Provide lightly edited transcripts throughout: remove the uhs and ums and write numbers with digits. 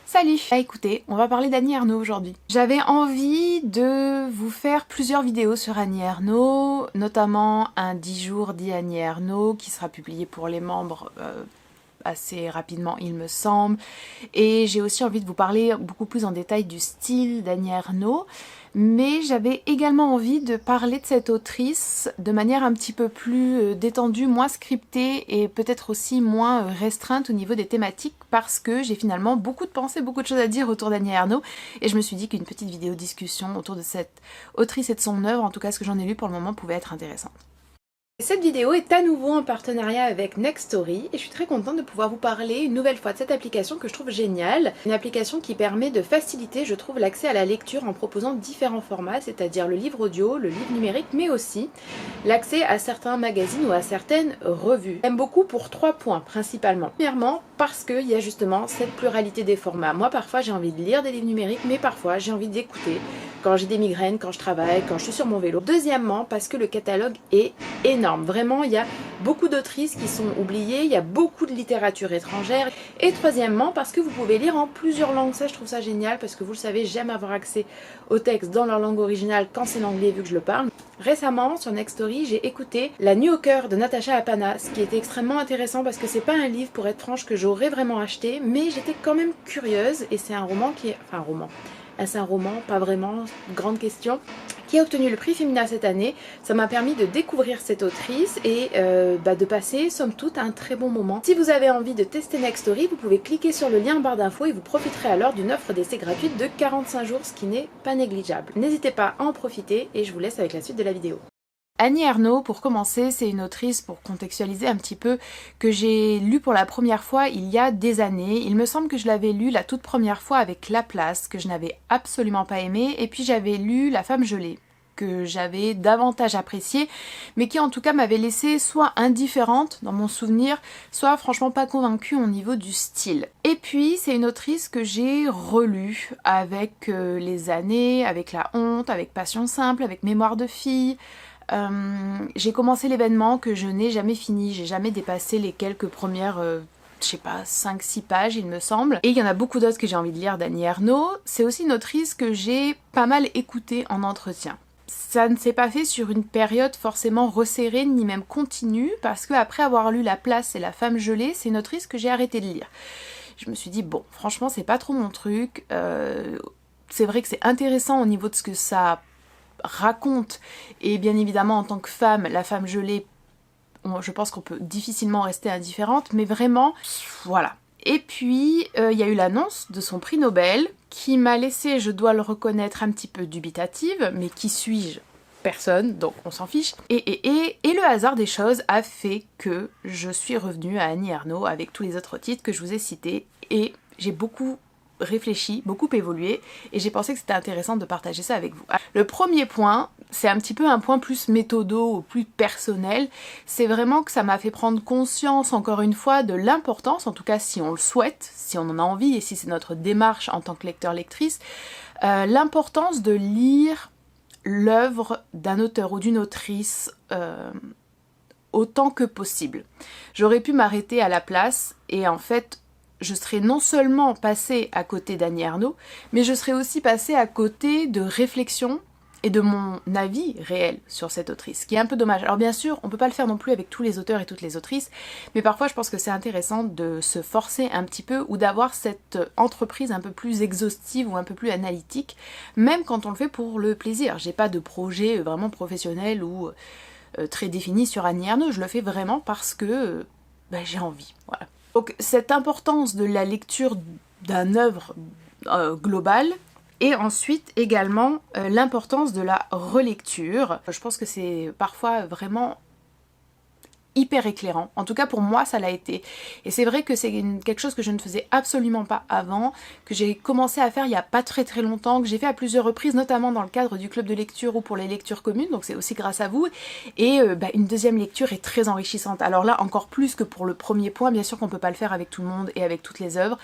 Salut! Écoutez, on va parler d'Annie Ernaux aujourd'hui. J'avais envie de vous faire plusieurs vidéos sur Annie Ernaux, notamment un 10 jours dit Annie Ernaux qui sera publié pour les membres assez rapidement il me semble, et j'ai aussi envie de vous parler beaucoup plus en détail du style d'Annie Ernaux, mais j'avais également envie de parler de cette autrice de manière un petit peu plus détendue, moins scriptée et peut-être aussi moins restreinte au niveau des thématiques, parce que j'ai finalement beaucoup de pensées, beaucoup de choses à dire autour d'Annie Ernaux, et je me suis dit qu'une petite vidéo discussion autour de cette autrice et de son œuvre, en tout cas ce que j'en ai lu pour le moment, pouvait être intéressante. Cette vidéo est à nouveau en partenariat avec Nextory et je suis très contente de pouvoir vous parler une nouvelle fois de cette application que je trouve géniale. Une application qui permet de faciliter, je trouve, l'accès à la lecture en proposant différents formats, c'est-à-dire le livre audio, le livre numérique, mais aussi l'accès à certains magazines ou à certaines revues. J'aime beaucoup pour 3 points principalement. Premièrement, parce qu'il y a justement cette pluralité des formats. Moi, parfois, j'ai envie de lire des livres numériques, mais parfois, j'ai envie d'écouter quand j'ai des migraines, quand je travaille, quand je suis sur mon vélo. Deuxièmement, parce que le catalogue est énorme. Vraiment, il y a beaucoup d'autrices qui sont oubliées, il y a beaucoup de littérature étrangère. Et troisièmement, parce que vous pouvez lire en plusieurs langues. Ça, je trouve ça génial, parce que vous le savez, j'aime avoir accès aux textes dans leur langue originale quand c'est l'anglais, vu que je le parle. Récemment, sur Nextory, j'ai écouté La nuit au cœur de Natacha Apana, ce qui était extrêmement intéressant parce que c'est pas un livre, pour être franche, que j'aurais vraiment acheté, mais j'étais quand même curieuse, et c'est un roman qui est... Enfin, un roman... C'est un roman, pas vraiment, grande question, qui a obtenu le prix Femina cette année. Ça m'a permis de découvrir cette autrice et de passer, somme toute, un très bon moment. Si vous avez envie de tester Nextory, vous pouvez cliquer sur le lien en barre d'infos et vous profiterez alors d'une offre d'essai gratuite de 45 jours, ce qui n'est pas négligeable. N'hésitez pas à en profiter et je vous laisse avec la suite de la vidéo. Annie Ernaux, pour commencer, c'est une autrice, pour contextualiser un petit peu, que j'ai lue pour la première fois il y a des années. Il me semble que je l'avais lue la toute première fois avec Laplace, que je n'avais absolument pas aimé, et puis j'avais lu La femme gelée, que j'avais davantage appréciée, mais qui en tout cas m'avait laissée soit indifférente dans mon souvenir, soit franchement pas convaincue au niveau du style. Et puis c'est une autrice que j'ai relue avec les années, avec La honte, avec Passion simple, avec Mémoire de fille. J'ai commencé l'événement que je n'ai jamais fini, j'ai jamais dépassé les quelques premières, je sais pas, 5-6 pages il me semble. Et il y en a beaucoup d'autres que j'ai envie de lire d'Annie Ernaux. C'est aussi une autrice que j'ai pas mal écoutée en entretien. Ça ne s'est pas fait sur une période forcément resserrée ni même continue, parce que après avoir lu La place et La femme gelée, c'est une autrice que j'ai arrêté de lire. Je me suis dit bon, franchement c'est pas trop mon truc, c'est vrai que c'est intéressant au niveau de ce que ça raconte, et bien évidemment en tant que femme, La femme gelée, je pense qu'on peut difficilement rester indifférente, mais vraiment, voilà. Et puis, il y a eu l'annonce de son prix Nobel, qui m'a laissée, je dois le reconnaître, un petit peu dubitative, mais qui suis-je? Personne, donc on s'en fiche. Et le hasard des choses a fait que je suis revenue à Annie Ernaux avec tous les autres titres que je vous ai cités, et j'ai beaucoup réfléchi, beaucoup évolué, et j'ai pensé que c'était intéressant de partager ça avec vous. Le premier point, c'est un petit peu un point plus méthodo, ou plus personnel, c'est vraiment que ça m'a fait prendre conscience, encore une fois, de l'importance, en tout cas si on le souhaite, si on en a envie, et si c'est notre démarche en tant que lecteur-lectrice, l'importance de lire l'œuvre d'un auteur ou d'une autrice autant que possible. J'aurais pu m'arrêter à Laplace, et en fait, je serais non seulement passée à côté d'Annie Ernaux, mais je serais aussi passée à côté de réflexions et de mon avis réel sur cette autrice, ce qui est un peu dommage. Alors bien sûr, on peut pas le faire non plus avec tous les auteurs et toutes les autrices, mais parfois je pense que c'est intéressant de se forcer un petit peu, ou d'avoir cette entreprise un peu plus exhaustive ou un peu plus analytique, même quand on le fait pour le plaisir. J'ai pas de projet vraiment professionnel ou très défini sur Annie Ernaux, je le fais vraiment parce que j'ai envie, voilà. Donc cette importance de la lecture d'une œuvre globale, et ensuite également l'importance de la relecture. Je pense que c'est parfois vraiment hyper éclairant. En tout cas pour moi ça l'a été. Et c'est vrai que c'est quelque chose que je ne faisais absolument pas avant, que j'ai commencé à faire il n'y a pas très longtemps, que j'ai fait à plusieurs reprises, notamment dans le cadre du club de lecture ou pour les lectures communes, donc c'est aussi grâce à vous. Et une deuxième lecture est très enrichissante. Alors là encore plus que pour le premier point, bien sûr qu'on ne peut pas le faire avec tout le monde et avec toutes les œuvres,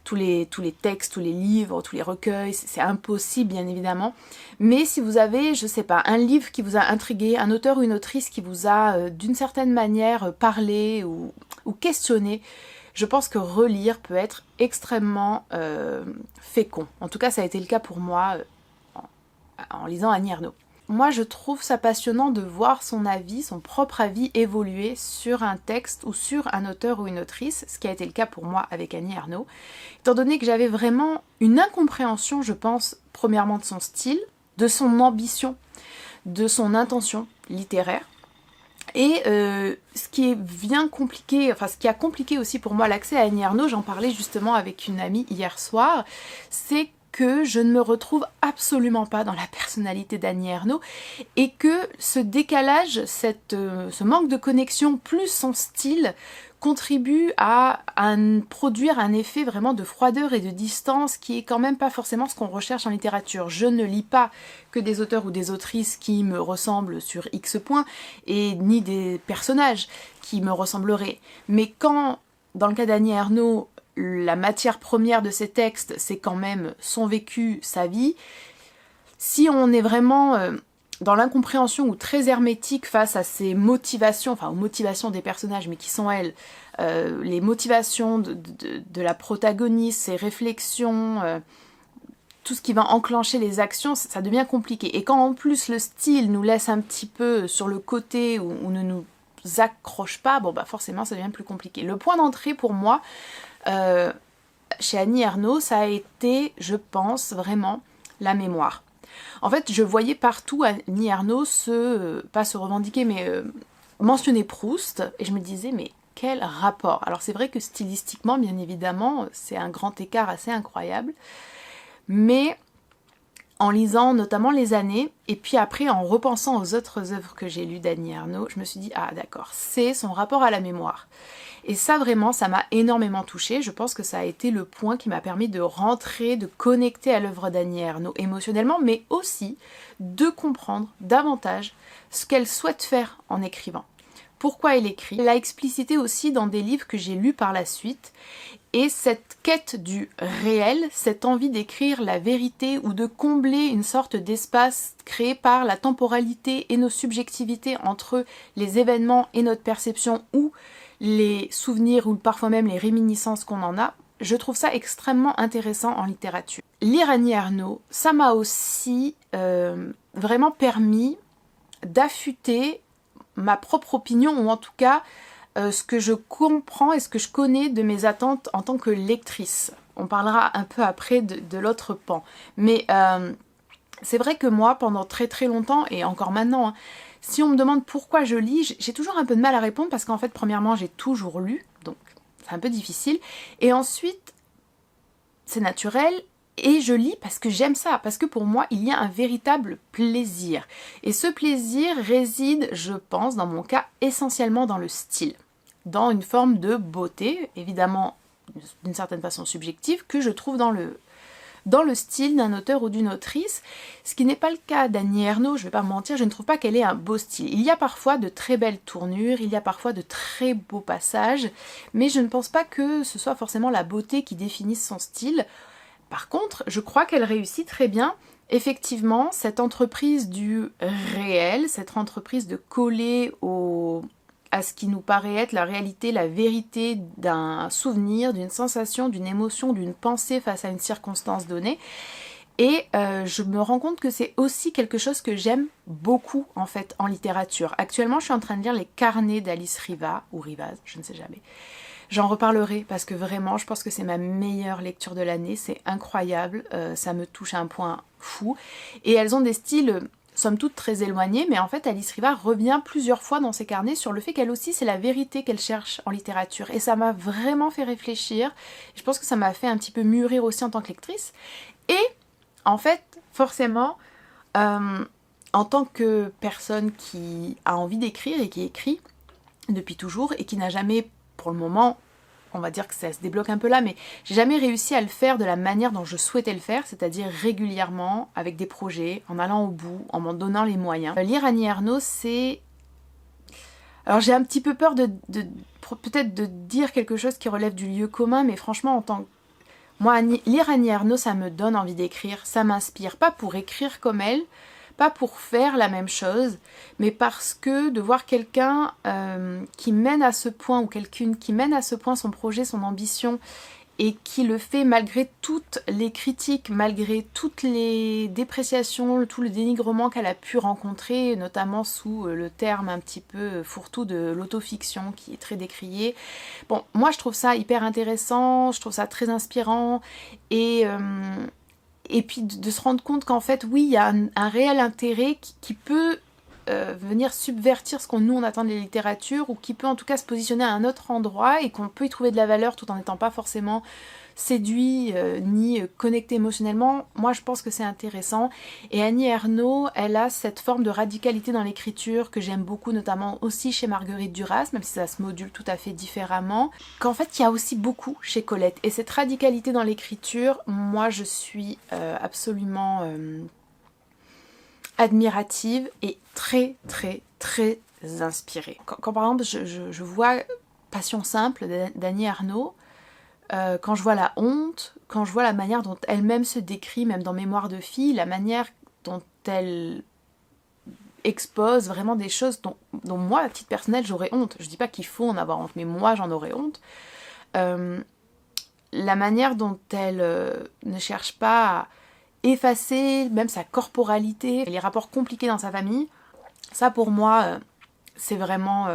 tous les textes, tous les livres, tous les recueils, c'est impossible bien évidemment. Mais si vous avez, je sais pas, un livre qui vous a intrigué, un auteur ou une autrice qui vous a d'une certaine manière parlé ou questionné, je pense que relire peut être extrêmement fécond. En tout cas, ça a été le cas pour moi en lisant Annie Ernaux. Moi, je trouve ça passionnant de voir son avis, son propre avis évoluer sur un texte ou sur un auteur ou une autrice, ce qui a été le cas pour moi avec Annie Ernaux, étant donné que j'avais vraiment une incompréhension, je pense, premièrement de son style, de son ambition, de son intention littéraire. Et ce qui a compliqué aussi pour moi l'accès à Annie Ernaux, j'en parlais justement avec une amie hier soir, c'est que je ne me retrouve absolument pas dans la personnalité d'Annie Ernaux et que ce décalage, ce manque de connexion plus son style contribue à produire un effet vraiment de froideur et de distance qui est quand même pas forcément ce qu'on recherche en littérature. Je ne lis pas que des auteurs ou des autrices qui me ressemblent sur X points et ni des personnages qui me ressembleraient. Mais quand, dans le cas d'Annie Ernaux, la matière première de ces textes, c'est quand même son vécu, sa vie. Si on est vraiment dans l'incompréhension ou très hermétique face à ces motivations, enfin aux motivations des personnages, mais qui sont elles, les motivations de la protagoniste, ses réflexions, tout ce qui va enclencher les actions, ça devient compliqué. Et quand en plus le style nous laisse un petit peu sur le côté ou ne nous accroche pas, bon bah forcément ça devient plus compliqué. Le point d'entrée pour moi, chez Annie Ernaux, ça a été, je pense, vraiment la mémoire. En fait, je voyais partout Annie Ernaux pas se revendiquer, mais mentionner Proust, et je me disais, mais quel rapport? Alors c'est vrai que stylistiquement, bien évidemment, c'est un grand écart assez incroyable, mais en lisant notamment Les Années, et puis après en repensant aux autres œuvres que j'ai lues d'Annie Ernaux, je me suis dit, ah d'accord, c'est son rapport à la mémoire. Et ça vraiment, ça m'a énormément touchée. Je pense que ça a été le point qui m'a permis de rentrer, de connecter à l'œuvre d'Annie Ernaux émotionnellement, mais aussi de comprendre davantage ce qu'elle souhaite faire en écrivant. Pourquoi elle écrit. Elle l'a explicité aussi dans des livres que j'ai lus par la suite. Et cette quête du réel, cette envie d'écrire la vérité ou de combler une sorte d'espace créé par la temporalité et nos subjectivités entre les événements et notre perception ou les souvenirs ou parfois même les réminiscences qu'on en a, je trouve ça extrêmement intéressant en littérature. Lire Annie Ernaux, ça m'a aussi vraiment permis d'affûter ma propre opinion, ou en tout cas ce que je comprends et ce que je connais de mes attentes en tant que lectrice. On parlera un peu après de l'autre pan. Mais c'est vrai que moi, pendant très très longtemps, et encore maintenant, si on me demande pourquoi je lis, j'ai toujours un peu de mal à répondre parce qu'en fait, premièrement, j'ai toujours lu, donc c'est un peu difficile. Et ensuite, c'est naturel et je lis parce que j'aime ça, parce que pour moi, il y a un véritable plaisir. Et ce plaisir réside, je pense, dans mon cas, essentiellement dans le style, dans une forme de beauté, évidemment d'une certaine façon subjective, que je trouve dans le style d'un auteur ou d'une autrice, ce qui n'est pas le cas d'Annie Ernaux, je ne vais pas me mentir, je ne trouve pas qu'elle ait un beau style. Il y a parfois de très belles tournures, il y a parfois de très beaux passages, mais je ne pense pas que ce soit forcément la beauté qui définisse son style. Par contre, je crois qu'elle réussit très bien, effectivement, cette entreprise du réel, cette entreprise de coller à ce qui nous paraît être la réalité, la vérité d'un souvenir, d'une sensation, d'une émotion, d'une pensée face à une circonstance donnée. Et je me rends compte que c'est aussi quelque chose que j'aime beaucoup en fait en littérature. Actuellement, je suis en train de lire les carnets d'Alice Riva, ou Rivaz, je ne sais jamais. J'en reparlerai parce que vraiment, je pense que c'est ma meilleure lecture de l'année. C'est incroyable, ça me touche à un point fou. Et elles ont des styles somme toute très éloignés, mais en fait Alice Riva revient plusieurs fois dans ses carnets sur le fait qu'elle aussi c'est la vérité qu'elle cherche en littérature. Et ça m'a vraiment fait réfléchir. Je pense que ça m'a fait un petit peu mûrir aussi en tant que lectrice. Et en fait, forcément, en tant que personne qui a envie d'écrire et qui écrit depuis toujours et qui n'a jamais, pour le moment, on va dire que ça se débloque un peu là, mais j'ai jamais réussi à le faire de la manière dont je souhaitais le faire, c'est-à-dire régulièrement, avec des projets, en allant au bout, en m'en donnant les moyens. Lire Annie Ernaux, c'est... Alors j'ai un petit peu peur peut-être de dire quelque chose qui relève du lieu commun, mais franchement, moi, lire Annie Ernaux, ça me donne envie d'écrire, ça m'inspire, pas pour écrire comme elle, Pas pour faire la même chose, mais parce que de voir quelqu'un qui mène à ce point, ou quelqu'une qui mène à ce point son projet, son ambition, et qui le fait malgré toutes les critiques, malgré toutes les dépréciations, tout le dénigrement qu'elle a pu rencontrer, notamment sous le terme un petit peu fourre-tout de l'autofiction qui est très décrié. Bon, moi je trouve ça hyper intéressant, je trouve ça très inspirant, et puis de se rendre compte qu'en fait, oui, il y a un réel intérêt qui peut venir subvertir ce qu'on nous on attend de la littérature, ou qui peut en tout cas se positionner à un autre endroit et qu'on peut y trouver de la valeur tout en n'étant pas forcément séduit ni connecté émotionnellement. Moi je pense que c'est intéressant, et Annie Ernaux, elle a cette forme de radicalité dans l'écriture que j'aime beaucoup, notamment aussi chez Marguerite Duras, même si ça se module tout à fait différemment, qu'en fait il y a aussi beaucoup chez Colette, et cette radicalité dans l'écriture, moi je suis absolument admirative et très très très inspirée. Quand par exemple je vois Passion simple d'Annie Ernaux, quand je vois la honte, quand je vois la manière dont elle-même se décrit, même dans Mémoire de fille, la manière dont elle expose vraiment des choses dont moi, à titre personnel, j'aurais honte. Je dis pas qu'il faut en avoir honte, mais moi j'en aurais honte. La manière dont elle ne cherche pas à effacer même sa corporalité, les rapports compliqués dans sa famille, ça pour moi c'est vraiment,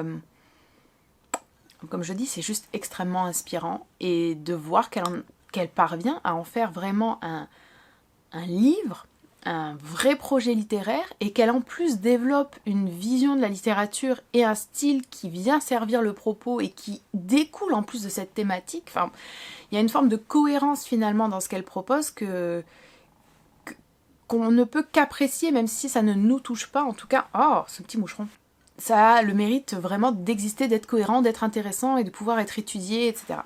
comme je dis, c'est juste extrêmement inspirant, et de voir qu'elle parvient à en faire vraiment un livre, un vrai projet littéraire, et qu'elle en plus développe une vision de la littérature et un style qui vient servir le propos et qui découle en plus de cette thématique. Enfin, il y a une forme de cohérence finalement dans ce qu'elle propose qu'on ne peut qu'apprécier, même si ça ne nous touche pas. En tout cas, oh, ce petit moucheron, ça a le mérite vraiment d'exister, d'être cohérent, d'être intéressant et de pouvoir être étudié, etc.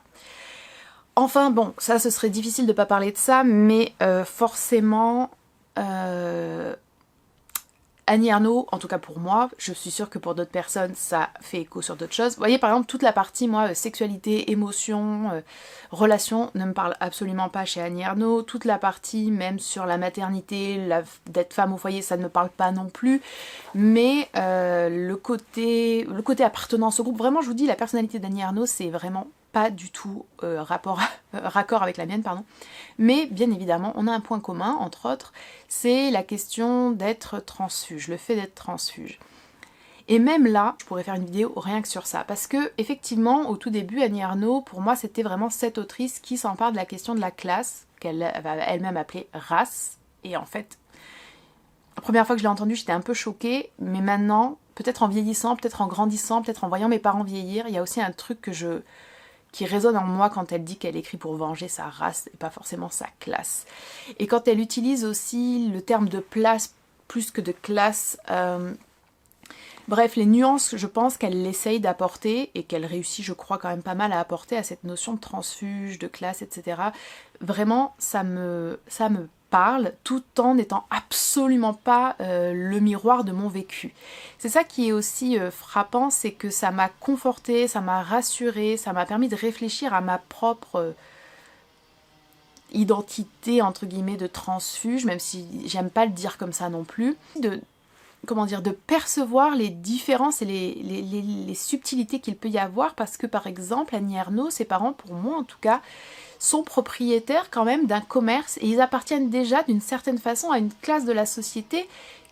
Enfin bon, ça ce serait difficile de ne pas parler de ça, mais forcément, Annie Ernaux, en tout cas pour moi, je suis sûre que pour d'autres personnes ça fait écho sur d'autres choses. Vous voyez par exemple toute la partie, moi, sexualité, émotion, relation, ne me parle absolument pas chez Annie Ernaux. Toute la partie même sur la maternité, d'être femme au foyer, ça ne me parle pas non plus. Mais le côté appartenance au groupe, vraiment je vous dis, la personnalité d'Annie Ernaux, c'est vraiment pas du tout raccord avec la mienne, pardon. Mais bien évidemment, on a un point commun, entre autres, c'est la question d'être transfuge, le fait d'être transfuge. Et même là, je pourrais faire une vidéo rien que sur ça, parce que effectivement, au tout début, Annie Ernaux, pour moi, c'était vraiment cette autrice qui s'empare de la question de la classe, qu'elle va elle-même appeler race, et en fait, la première fois que je l'ai entendue, j'étais un peu choquée, mais maintenant, peut-être en vieillissant, peut-être en grandissant, peut-être en voyant mes parents vieillir, il y a aussi un truc qui résonne en moi quand elle dit qu'elle écrit pour venger sa race et pas forcément sa classe. Et quand elle utilise aussi le terme de place plus que de classe, bref, les nuances, je pense qu'elle essaye d'apporter, et qu'elle réussit, je crois, quand même pas mal à apporter à cette notion de transfuge, de classe, etc. Vraiment, ça me parle, tout en n'étant absolument pas le miroir de mon vécu. C'est ça qui est aussi frappant, c'est que ça m'a confortée, ça m'a rassurée, ça m'a permis de réfléchir à ma propre identité, entre guillemets, de transfuge, même si j'aime pas le dire comme ça non plus, de percevoir les différences et les subtilités qu'il peut y avoir, parce que par exemple, Annie Ernaux, ses parents, pour moi en tout cas, sont propriétaires quand même d'un commerce, et ils appartiennent déjà d'une certaine façon à une classe de la société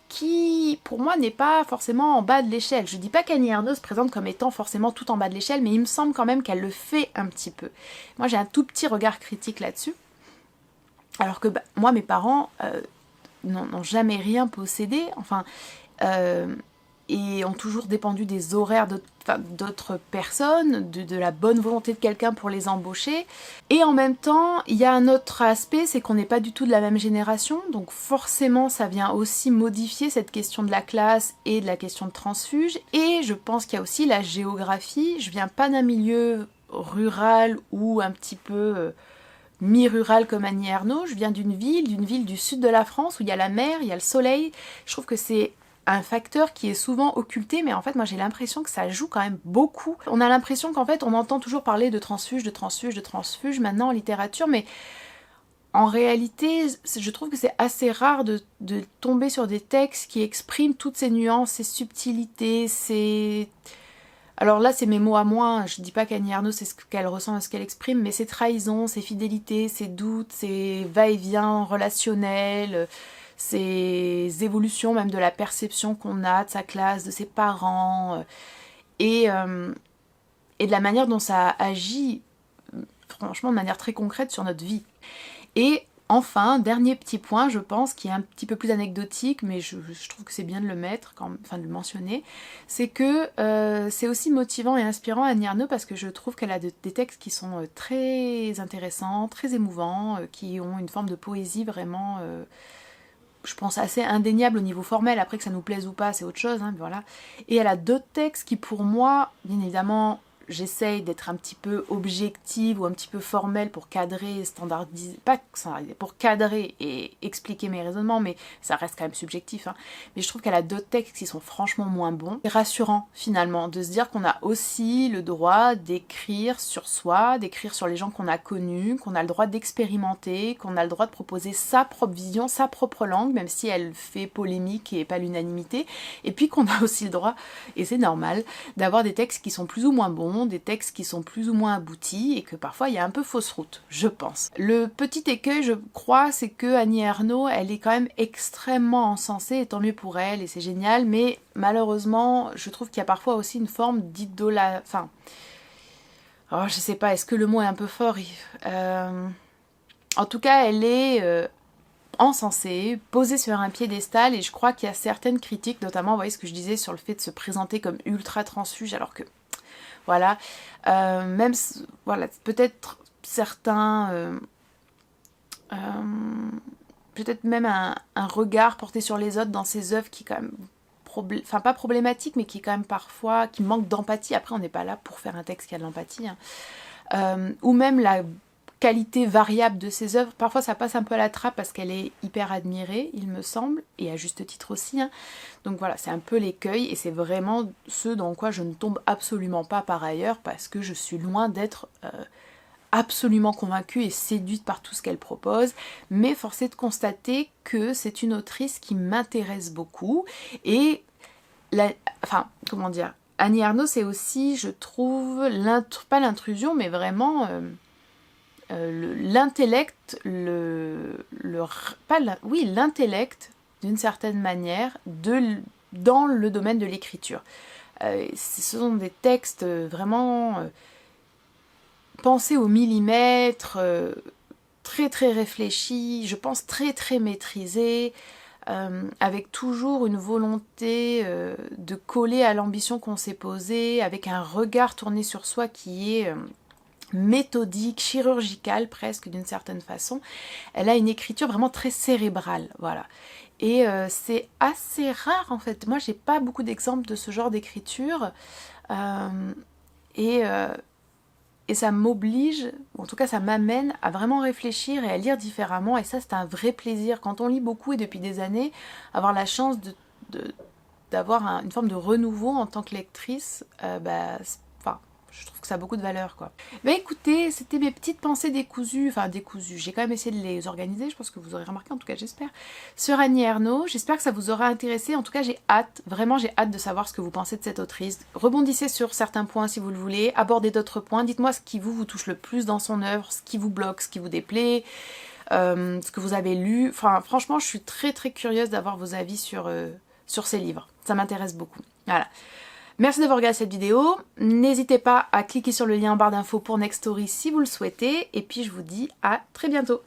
qui, pour moi, n'est pas forcément en bas de l'échelle. Je dis pas qu'Annie Ernaux se présente comme étant forcément tout en bas de l'échelle, mais il me semble quand même qu'elle le fait un petit peu. Moi, j'ai un tout petit regard critique là-dessus, alors que moi, mes parents n'ont jamais rien possédé, enfin, et ont toujours dépendu des horaires d'autres personnes, de la bonne volonté de quelqu'un pour les embaucher. Et en même temps, il y a un autre aspect, c'est qu'on n'est pas du tout de la même génération, donc forcément ça vient aussi modifier cette question de la classe et de la question de transfuge. Et je pense qu'il y a aussi la géographie. Je viens pas d'un milieu rural ou un petit peu mi-rural comme Annie Ernaux, je viens d'une ville du sud de la France où il y a la mer, il y a le soleil. Je trouve que c'est un facteur qui est souvent occulté, mais en fait moi j'ai l'impression que ça joue quand même beaucoup. On a l'impression qu'en fait on entend toujours parler de transfuge maintenant en littérature, mais en réalité, je trouve que c'est assez rare de tomber sur des textes qui expriment toutes ces nuances, ces subtilités, ces... Alors là, c'est mes mots à moi, je dis pas qu'Annie Ernaux, c'est ce qu'elle ressent, ce qu'elle exprime, mais ces trahisons, ces fidélités, ces doutes, ces va-et-vient relationnels, ces évolutions même de la perception qu'on a de sa classe, de ses parents, et de la manière dont ça agit, franchement, de manière très concrète sur notre vie. Et enfin, dernier petit point, je pense, qui est un petit peu plus anecdotique, mais je trouve que c'est bien de le mettre, enfin de le mentionner, c'est que c'est aussi motivant et inspirant Annie Ernaux parce que je trouve qu'elle a des textes qui sont très intéressants, très émouvants, qui ont une forme de poésie vraiment, je pense, assez indéniable au niveau formel. Après que ça nous plaise ou pas, c'est autre chose, hein, voilà. Et elle a d'autres textes qui, pour moi, bien évidemment, j'essaye d'être un petit peu objective ou un petit peu formelle pour cadrer, standardiser, pas standardiser, pour cadrer et expliquer mes raisonnements, mais ça reste quand même subjectif, hein. Mais je trouve qu'elle a d'autres textes qui sont franchement moins bons. C'est rassurant finalement de se dire qu'on a aussi le droit d'écrire sur soi, d'écrire sur les gens qu'on a connus, qu'on a le droit d'expérimenter, qu'on a le droit de proposer sa propre vision, sa propre langue, même si elle fait polémique et pas l'unanimité, et puis qu'on a aussi le droit, et c'est normal, d'avoir des textes qui sont plus ou moins bons, des textes qui sont plus ou moins aboutis et que parfois il y a un peu fausse route, je pense. Le petit écueil, je crois, c'est que Annie Ernaux, elle est quand même extrêmement encensée, et tant mieux pour elle, et c'est génial, mais malheureusement, je trouve qu'il y a parfois aussi une forme d'idolâtrie, enfin... Oh, je sais pas, est-ce que le mot est un peu fort? En tout cas, elle est... encensée, posée sur un piédestal, et je crois qu'il y a certaines critiques, notamment, vous voyez ce que je disais sur le fait de se présenter comme ultra transfuge, alors que voilà, même voilà, peut-être certains, peut-être même un regard porté sur les autres dans ses œuvres qui est quand même, enfin pas problématique, mais qui est quand même parfois, qui manque d'empathie. Après, on n'est pas là pour faire un texte qui a de l'empathie, hein. Ou même la qualité variable de ses œuvres, parfois ça passe un peu à la trappe parce qu'elle est hyper admirée, il me semble, et à juste titre aussi, hein. Donc voilà, c'est un peu l'écueil, et c'est vraiment ce dans quoi je ne tombe absolument pas par ailleurs, parce que je suis loin d'être absolument convaincue et séduite par tout ce qu'elle propose, mais force est de constater que c'est une autrice qui m'intéresse beaucoup, et enfin, comment dire, Annie Ernaux, c'est aussi, je trouve, pas l'intrusion, mais vraiment... l'intellect, l'intellect d'une certaine manière dans le domaine de l'écriture. Ce sont des textes vraiment pensés au millimètre, très très réfléchis, je pense très très maîtrisés, avec toujours une volonté de coller à l'ambition qu'on s'est posée, avec un regard tourné sur soi qui est... méthodique, chirurgicale presque d'une certaine façon. Elle a une écriture vraiment très cérébrale, voilà. Et c'est assez rare en fait. Moi, j'ai pas beaucoup d'exemples de ce genre d'écriture. Et ça m'oblige, ou en tout cas ça m'amène à vraiment réfléchir et à lire différemment. Et ça, c'est un vrai plaisir. Quand on lit beaucoup et depuis des années, avoir la chance d'avoir une forme de renouveau en tant que lectrice, je trouve que ça a beaucoup de valeur, quoi. Bah écoutez, c'était mes petites pensées décousues, enfin décousues, j'ai quand même essayé de les organiser, je pense que vous aurez remarqué, en tout cas j'espère, sur Annie Ernaux. J'espère que ça vous aura intéressé, en tout cas j'ai hâte, vraiment j'ai hâte de savoir ce que vous pensez de cette autrice. Rebondissez sur certains points si vous le voulez, abordez d'autres points, dites-moi ce qui vous touche le plus dans son œuvre, ce qui vous bloque, ce qui vous déplaît, ce que vous avez lu. Enfin franchement, je suis très très curieuse d'avoir vos avis sur ces livres, ça m'intéresse beaucoup. Voilà. Merci d'avoir regardé cette vidéo, n'hésitez pas à cliquer sur le lien en barre d'infos pour Next Story si vous le souhaitez, et puis je vous dis à très bientôt.